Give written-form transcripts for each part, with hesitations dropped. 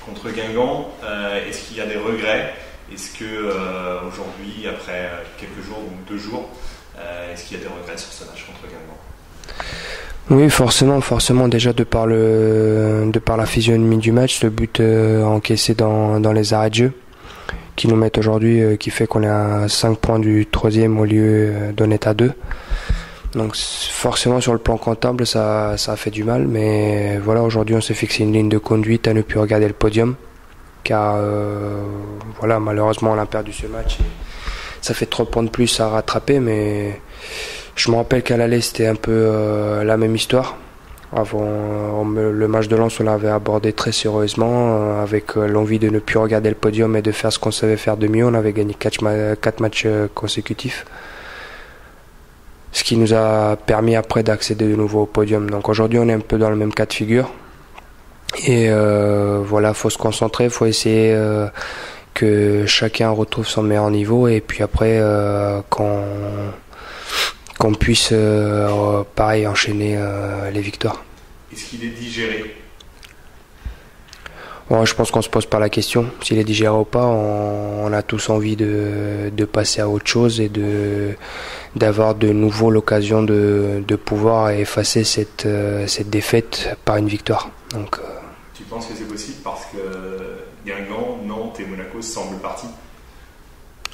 contre Guingamp. Est-ce qu'il y a des regrets? Est-ce que aujourd'hui, après quelques jours ou 2 jours, est-ce qu'il y a des regrets sur ce match contre Guingamp? Oui, forcément déjà de par la physionomie du match, le but encaissé dans les arrêts de jeu qui nous mettent aujourd'hui, qui fait qu'on est à 5 points du 3e au lieu d'en être à 2. Donc forcément sur le plan comptable ça a fait du mal, mais voilà, aujourd'hui on s'est fixé une ligne de conduite à ne plus regarder le podium, car voilà, malheureusement on a perdu ce match et ça fait 3 points de plus à rattraper, mais je me rappelle qu'à l'aller c'était un peu la même histoire. Avant le match de Lens, on l'avait abordé très sérieusement avec l'envie de ne plus regarder le podium et de faire ce qu'on savait faire de mieux. On avait gagné 4 matchs consécutifs, ce qui nous a permis après d'accéder de nouveau au podium. Donc aujourd'hui on est un peu dans le même cas de figure et voilà, faut se concentrer, faut essayer que chacun retrouve son meilleur niveau et puis après qu'on puisse pareil enchaîner les victoires. Est-ce qu'il est digéré? Bon, je pense qu'on se pose pas la question. S'il est digéré ou pas, on a tous envie de passer à autre chose et d'avoir de nouveau l'occasion de pouvoir effacer cette défaite par une victoire. Donc, tu penses que c'est possible parce que Guingamp, Nantes et Monaco semblent partis?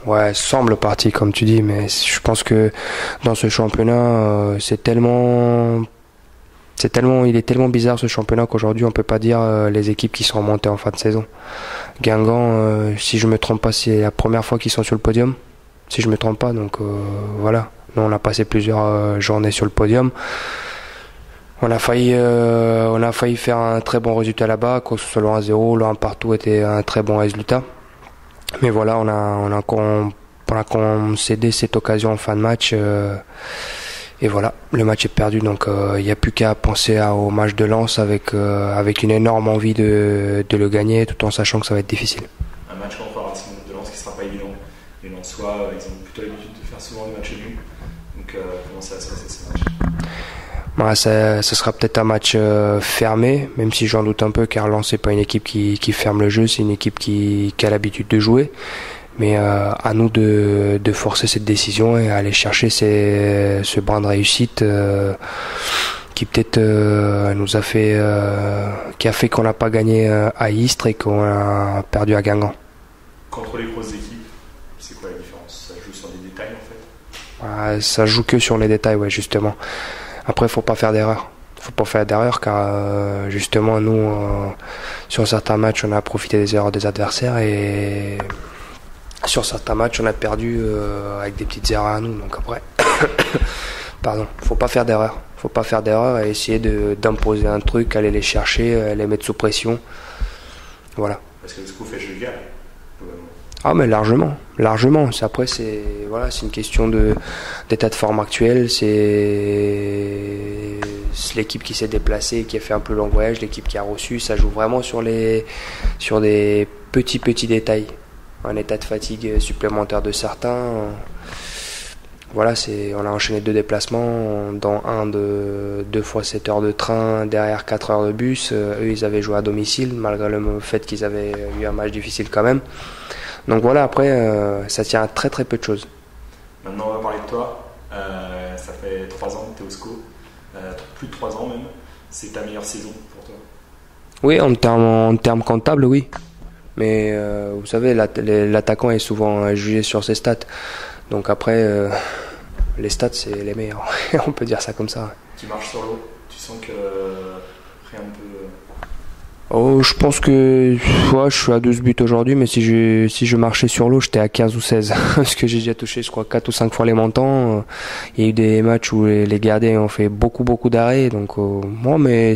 Ouais, semble parti comme tu dis, mais je pense que dans ce championnat, il est tellement bizarre ce championnat qu'aujourd'hui on peut pas dire les équipes qui sont remontées en fin de saison. Guingamp, si je me trompe pas, c'est la première fois qu'ils sont sur le podium, si je me trompe pas, donc voilà. Nous on a passé plusieurs journées sur le podium. On a failli faire un très bon résultat là-bas, que ce soit le 1-0, le 1 partout était un très bon résultat. Mais voilà, on a concédé cette occasion en fin de match et voilà, le match est perdu. Donc il n'y a plus qu'à penser au match de Lens avec une énorme envie de le gagner, tout en sachant que ça va être difficile. Un match contre Racing de Lens qui ne sera pas évident. Les Lensois, ils ont plutôt l'habitude de faire souvent des matchs nuls. Donc comment ça va se passer ce match? Voilà, ça sera peut-être un match fermé, même si j'en doute un peu, car Lens c'est pas une équipe qui ferme le jeu, c'est une équipe qui a l'habitude de jouer. Mais à nous de forcer cette décision et aller chercher ce brin de réussite qui peut-être nous a fait, qui a fait qu'on n'a pas gagné à Istres et qu'on a perdu à Guingamp. Contre les grosses équipes, c'est quoi la différence? Ça joue sur des détails en fait? Ça joue que sur les détails, ouais, justement. Après, faut pas faire d'erreur. Car justement nous sur certains matchs on a profité des erreurs des adversaires et sur certains matchs on a perdu avec des petites erreurs à nous. Donc après pardon, faut pas faire d'erreur et essayer d'imposer un truc, aller les chercher, les mettre sous pression. Voilà. Parce que le SCO fait jeu égal. Ah mais largement. Après c'est une question d'état de forme actuel, c'est l'équipe qui s'est déplacée, qui a fait un peu long voyage, l'équipe qui a reçu, ça joue vraiment sur des petits détails. Un état de fatigue supplémentaire de certains. Voilà, on a enchaîné 2 déplacements, dont un de 2 fois 7 heures de train, derrière 4 heures de bus. Eux, ils avaient joué à domicile, malgré le fait qu'ils avaient eu un match difficile quand même. Donc voilà, après, ça tient à très très peu de choses. Maintenant, on va parler de toi. Ça fait 3 ans que tu es au SCO, plus de 3 ans même. C'est ta meilleure saison pour toi? Oui, en termes comptables, oui. Mais vous savez, l'attaquant est souvent jugé sur ses stats. Donc après, les stats, c'est les meilleurs. On peut dire ça comme ça. Tu marches sur l'eau. Tu sens que rien ne peut... Oh, je pense que je suis à 12 buts aujourd'hui, mais si je marchais sur l'eau, j'étais à 15 ou 16. Parce que j'ai déjà touché, je crois, 4 ou 5 fois les montants. Il y a eu des matchs où les gardiens ont fait beaucoup d'arrêts. Donc, moi, mais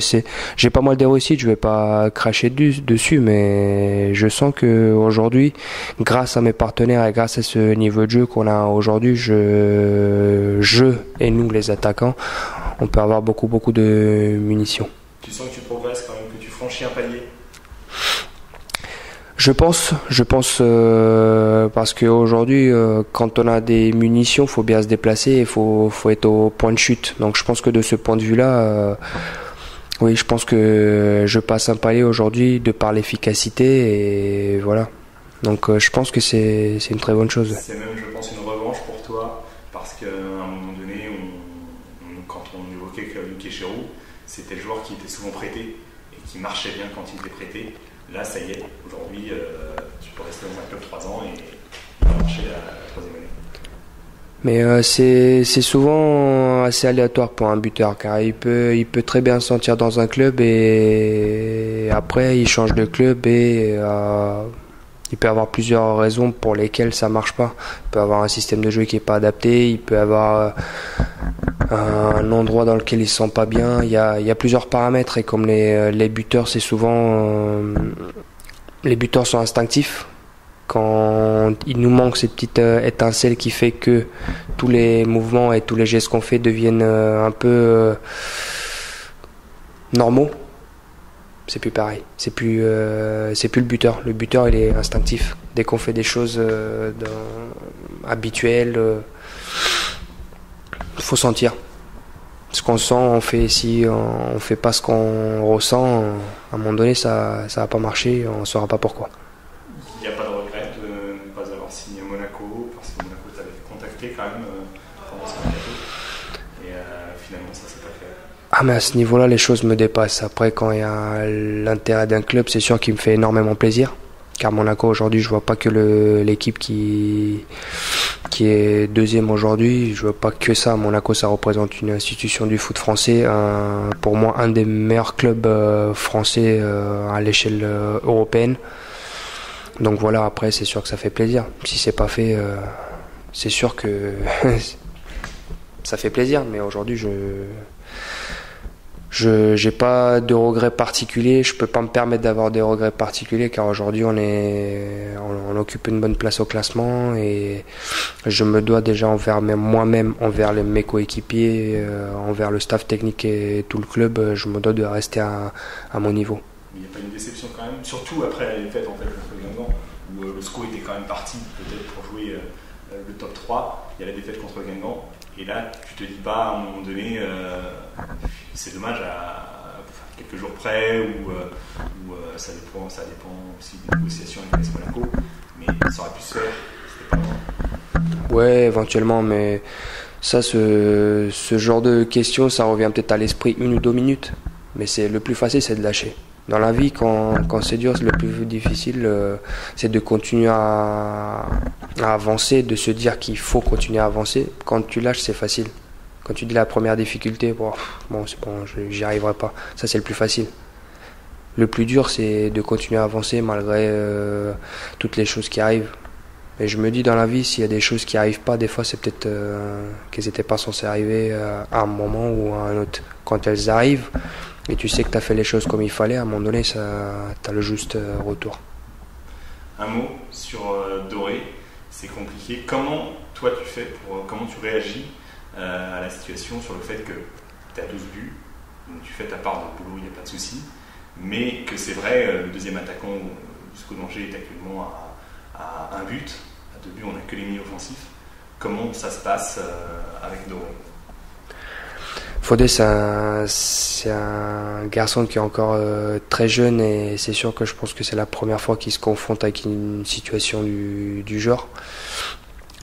j'ai pas mal de réussites, je vais pas cracher dessus, mais je sens que aujourd'hui, grâce à mes partenaires et grâce à ce niveau de jeu qu'on a aujourd'hui, je et nous, les attaquants, on peut avoir beaucoup de munitions. Tu sens que tu progresses quand même, que tu franchis un palier? Je pense parce qu'aujourd'hui, quand on a des munitions, faut bien se déplacer et faut être au point de chute. Donc je pense que de ce point de vue-là, Oui, je pense que je passe un palier aujourd'hui de par l'efficacité et voilà. Donc je pense que c'est une très bonne chose. C'est même, je pense, une revanche pour toi parce qu'à un moment donné, quand on évoquait Luke Cherou, c'était le joueur qui était souvent prêté et qui marchait bien quand il était prêté. Là, ça y est, aujourd'hui, tu peux rester dans un club 3 ans et il va marcher la troisième année. Mais c'est souvent assez aléatoire pour un buteur car il peut très bien se sentir dans un club et après il change de club et il peut avoir plusieurs raisons pour lesquelles ça marche pas. Il peut avoir un système de jeu qui est pas adapté, il peut avoir un endroit dans lequel il se sent pas bien. Il y a plusieurs paramètres et comme les buteurs, c'est souvent les buteurs sont instinctifs. Quand il nous manque cette petite étincelle qui fait que tous les mouvements et tous les gestes qu'on fait deviennent un peu normaux, c'est plus pareil. C'est plus le buteur. Le buteur, il est instinctif. Dès qu'on fait des choses habituelles, faut sentir. Ce qu'on sent, on fait. Si on fait pas ce qu'on ressent, à un moment donné, ça va pas marcher. On saura pas pourquoi. Il n'y a pas de regret de ne pas avoir signé à Monaco, parce que Monaco t'avait contacté quand même pendant ce mercato, et finalement ça s'est pas fait. Ah mais à ce niveau-là, les choses me dépassent. Après, quand il y a l'intérêt d'un club, c'est sûr qu'il me fait énormément plaisir. Car Monaco, aujourd'hui, je vois pas que l'équipe qui est deuxième aujourd'hui, je vois pas que ça. Monaco, ça représente une institution du foot français. Pour moi, un des meilleurs clubs français à l'échelle européenne. Donc voilà, après c'est sûr que ça fait plaisir. Si c'est pas fait, c'est sûr que ça fait plaisir. Mais aujourd'hui, je j'ai pas de regrets particuliers. Je peux pas me permettre d'avoir des regrets particuliers car aujourd'hui on occupe une bonne place au classement et je me dois déjà envers moi-même, envers mes coéquipiers, envers le staff technique et tout le club, je me dois de rester à mon niveau. Il n'y a pas une déception quand même, surtout après la défaite en fait contre Guingamp, où le SCO était quand même parti peut-être pour jouer le top 3. Il y a la défaite contre Guingamp, et là tu te dis pas à un moment donné, c'est dommage à quelques jours près, ou ça dépend aussi des négociations avec l'AS Monaco, mais ça aurait pu se faire, c'était pas loin. Ouais, éventuellement, mais ça, ce genre de questions, ça revient peut-être à l'esprit 1 ou 2 minutes, mais c'est le plus facile, c'est de lâcher. Dans la vie, quand c'est dur, le plus difficile, c'est de continuer à avancer, de se dire qu'il faut continuer à avancer. Quand tu lâches, c'est facile. Quand tu dis la première difficulté, bon c'est bon, j'y arriverai pas. Ça, c'est le plus facile. Le plus dur, c'est de continuer à avancer malgré toutes les choses qui arrivent. Et je me dis, dans la vie, s'il y a des choses qui arrivent pas, des fois, c'est peut-être qu'elles n'étaient pas censées arriver à un moment ou à un autre. Quand elles arrivent, et tu sais que tu as fait les choses comme il fallait, à un moment donné, tu as le juste retour. Un mot sur Doré, c'est compliqué. Comment toi tu fais comment tu réagis à la situation sur le fait que tu as 12 buts, donc tu fais ta part de boulot, il n'y a pas de souci, mais que c'est vrai, le deuxième attaquant du SCO d'Angers est actuellement à 1 but, à 2 buts, on n'a que les milieux offensifs. Comment ça se passe avec Doré? Fodé, c'est un garçon qui est encore très jeune et c'est sûr que je pense que c'est la première fois qu'il se confronte avec une situation du genre.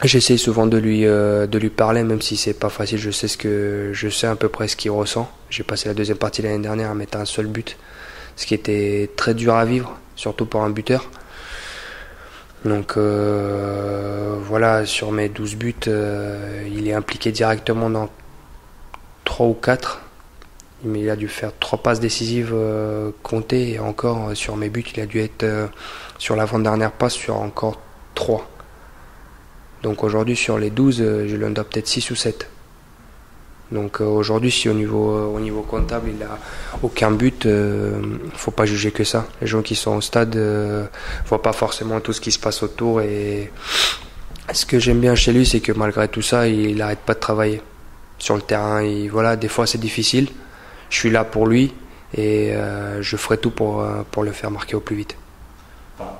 J'essaie souvent de lui parler, même si c'est pas facile. Je sais à peu près ce qu'il ressent. J'ai passé la deuxième partie l'année dernière à mettre un seul but, ce qui était très dur à vivre, surtout pour un buteur. Donc voilà, sur mes 12 buts, il est impliqué directement dans 3 ou 4, mais il a dû faire 3 passes décisives comptées, et encore sur mes buts il a dû être sur l'avant-dernière passe sur encore 3. Donc aujourd'hui sur les 12 je lui en dois peut-être 6 ou 7. Donc aujourd'hui si au niveau comptable il a aucun but, faut pas juger que ça. Les gens qui sont au stade voient pas forcément tout ce qui se passe autour, et ce que j'aime bien chez lui c'est que malgré tout ça il n'arrête pas de travailler sur le terrain. Et voilà, des fois c'est difficile, je suis là pour lui et je ferai tout pour le faire marquer au plus vite. Enfin,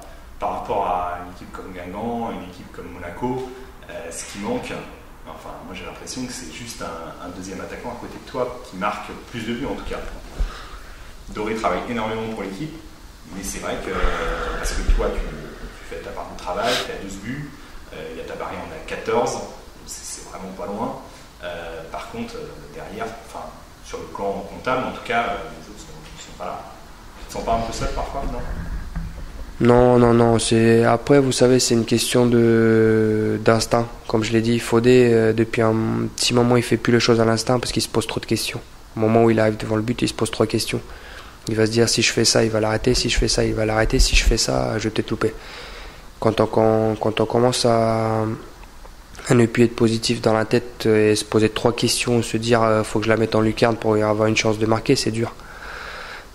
par rapport à une équipe comme Guingamp, une équipe comme Monaco, ce qui manque, enfin moi j'ai l'impression que c'est juste un deuxième attaquant à côté de toi qui marque plus de buts en tout cas. Doré travaille énormément pour l'équipe, mais c'est vrai que, parce que toi, tu fais ta part de travail, tu as 12 buts, il y a Tabaré, on a 14, c'est vraiment pas loin. Par contre, derrière, sur le plan comptable, en tout cas, les autres sont pas là. Tu te sens pas un peu seul parfois, non ? Non. Après, vous savez, c'est une question d'instinct. Comme je l'ai dit, Fodé, depuis un petit moment, il fait plus les choses à l'instinct parce qu'il se pose trop de questions. Au moment où il arrive devant le but, il se pose trop de questions. Il va se dire, si je fais ça, il va l'arrêter. Si je fais ça, il va l'arrêter. Si je fais ça, je vais peut-être louper. Quand on commence à ne plus être positif dans la tête et se poser 3 questions, se dire, faut que je la mette en lucarne pour avoir une chance de marquer, c'est dur.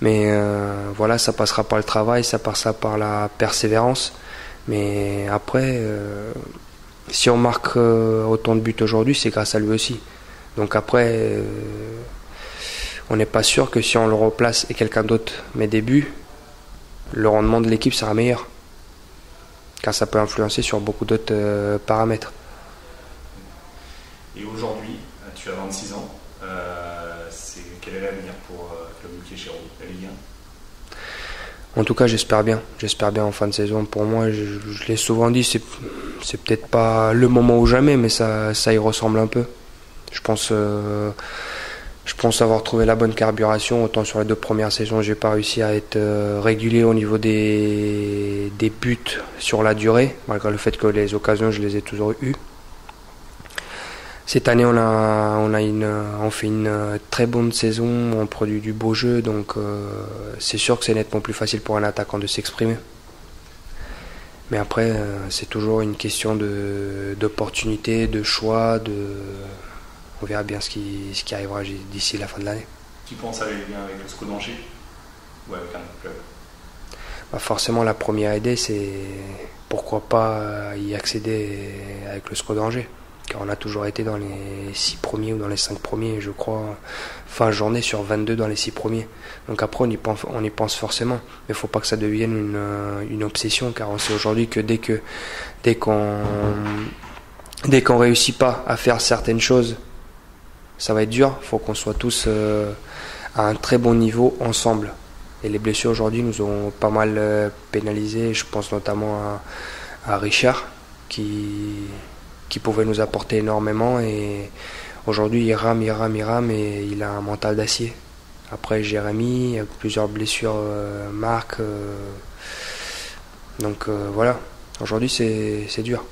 Mais voilà, ça passera par le travail, ça passera par la persévérance. Mais après, si on marque autant de buts aujourd'hui, c'est grâce à lui aussi. Donc après, on n'est pas sûr que si on le replace et quelqu'un d'autre met des buts, le rendement de l'équipe sera meilleur. Car ça peut influencer sur beaucoup d'autres paramètres. Et aujourd'hui, tu as 26 ans. Quel est l'avenir pour Club Hockey Chéreau, la Ligue 1 ? En tout cas, j'espère bien en fin de saison. Pour moi, je l'ai souvent dit, c'est peut-être pas le moment ou jamais, mais ça y ressemble un peu. Je pense avoir trouvé la bonne carburation. Autant sur les 2 premières saisons, j'ai pas réussi à être régulier au niveau des buts sur la durée, malgré le fait que les occasions, je les ai toujours eues. Cette année, on fait une très bonne saison, on produit du beau jeu, donc c'est sûr que c'est nettement plus facile pour un attaquant de s'exprimer. Mais après, c'est toujours une question d'opportunité, de choix, on verra bien ce qui arrivera d'ici la fin de l'année. Tu penses aller bien avec le SCO d'Angers ou avec un autre club ? Forcément, la première idée, c'est pourquoi pas y accéder avec le SCO d'Angers. Car on a toujours été dans les 6 premiers ou dans les 5 premiers, je crois, fin journée sur 22 dans les 6 premiers. Donc après, on y pense forcément, mais il ne faut pas que ça devienne une obsession, car on sait aujourd'hui que dès qu'on réussit pas à faire certaines choses, ça va être dur. Il faut qu'on soit tous à un très bon niveau ensemble. Et les blessures aujourd'hui nous ont pas mal pénalisés. Je pense notamment à Richard, qui pouvait nous apporter énormément, et aujourd'hui il rame et il a un mental d'acier. Après Jérémy, il y a plusieurs blessures, Marc, donc voilà, aujourd'hui c'est dur.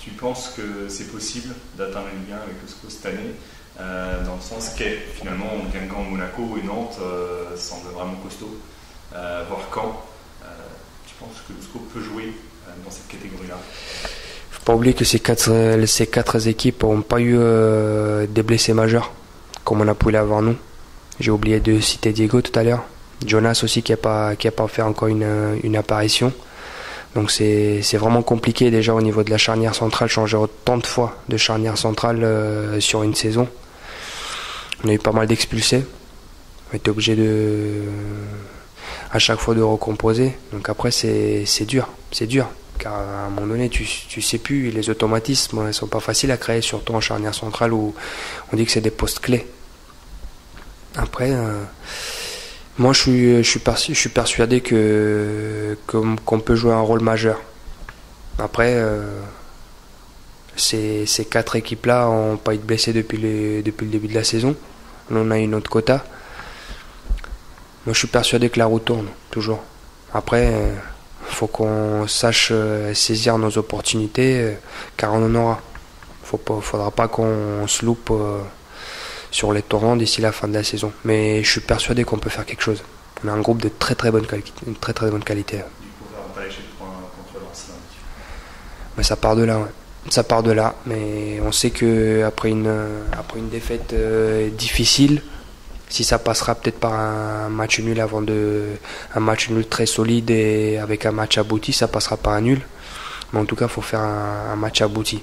Tu penses que c'est possible d'atteindre les liens avec le SCO cette année, dans le sens que finalement Guingamp, Monaco et Nantes semblent vraiment costauds, voir quand tu penses que le SCO peut jouer dans cette catégorie-là? Faut pas oublier que ces quatre équipes n'ont pas eu des blessés majeurs comme on a pu l'avoir nous. J'ai oublié de citer Diego tout à l'heure, Jonas aussi qui a pas fait encore une apparition. Donc c'est vraiment compliqué déjà au niveau de la charnière centrale, changer autant de fois de charnière centrale sur une saison. On a eu pas mal d'expulsés, on était obligé à chaque fois de recomposer. Donc après c'est dur. Car à un moment donné, tu sais plus, les automatismes ne sont pas faciles à créer, surtout en charnière centrale où on dit que c'est des postes clés. Après, moi je suis persuadé qu'on peut jouer un rôle majeur. Après, ces 4 équipes-là n'ont pas été blessées depuis le début de la saison. On a une autre quota. Moi je suis persuadé que la roue tourne, toujours. Après... faut qu'on sache saisir nos opportunités, car on en aura. Faudra pas qu'on se loupe sur les tournants d'ici la fin de la saison. Mais je suis persuadé qu'on peut faire quelque chose. On a un groupe de très très bonne qualité. Une très très bonne qualité. Du coup, on va pas lâcher le point contre Lens. Mais ça part de là, ouais. Ça part de là. Mais on sait que après une défaite difficile, si ça passera peut-être par un match nul un match nul très solide et avec un match abouti, ça passera par un nul. Mais en tout cas, il faut faire un match abouti.